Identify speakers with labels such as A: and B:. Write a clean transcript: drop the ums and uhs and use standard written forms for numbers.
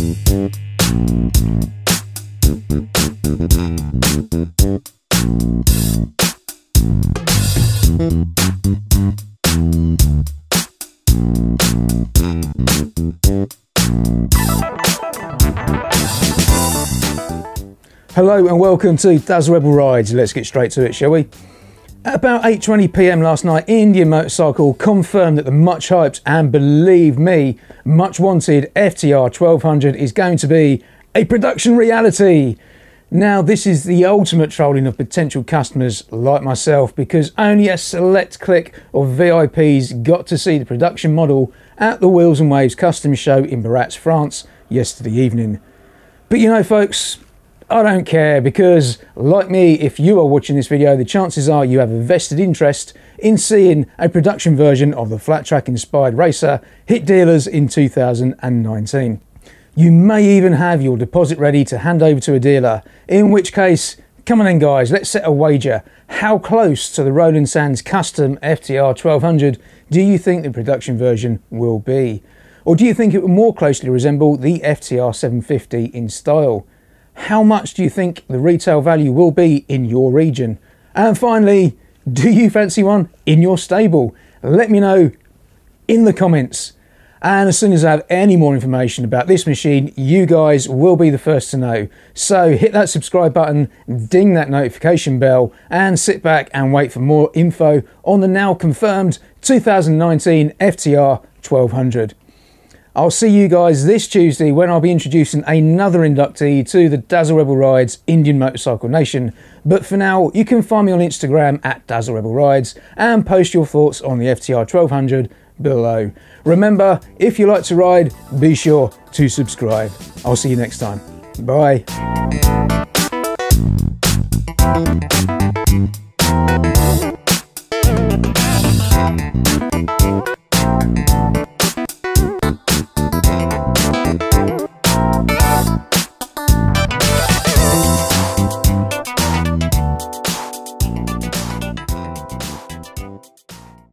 A: Hello and welcome to Dazzle Rebel Rides. Let's get straight to it, shall we? At about 8:20 PM last night, Indian Motorcycle confirmed that the much hyped and, believe me, much wanted FTR1200 is going to be a production reality. Now, this is the ultimate trolling of potential customers like myself, because only a select clique of VIPs got to see the production model at the Wheels and Waves Custom Show in Baratz, France yesterday evening. But you know, folks, I don't care, because like me, if you are watching this video, the chances are you have a vested interest in seeing a production version of the flat track inspired racer hit dealers in 2019. You may even have your deposit ready to hand over to a dealer, in which case, come on then guys, let's set a wager. How close to the Roland Sands custom FTR1200 do you think the production version will be? Or do you think it will more closely resemble the FTR750 in style? How much do you think the retail value will be in your region? And finally, do you fancy one in your stable? Let me know in the comments. And as soon as I have any more information about this machine, you guys will be the first to know. So hit that subscribe button, ding that notification bell, and sit back and wait for more info on the now confirmed 2019 FTR1200. I'll see you guys this Tuesday when I'll be introducing another inductee to the Dazzle Rebel Rides Indian Motorcycle Nation. But for now, you can find me on Instagram at Dazzle Rebel Rides and post your thoughts on the FTR1200 below. Remember, if you like to ride, be sure to subscribe. I'll see you next time. Bye.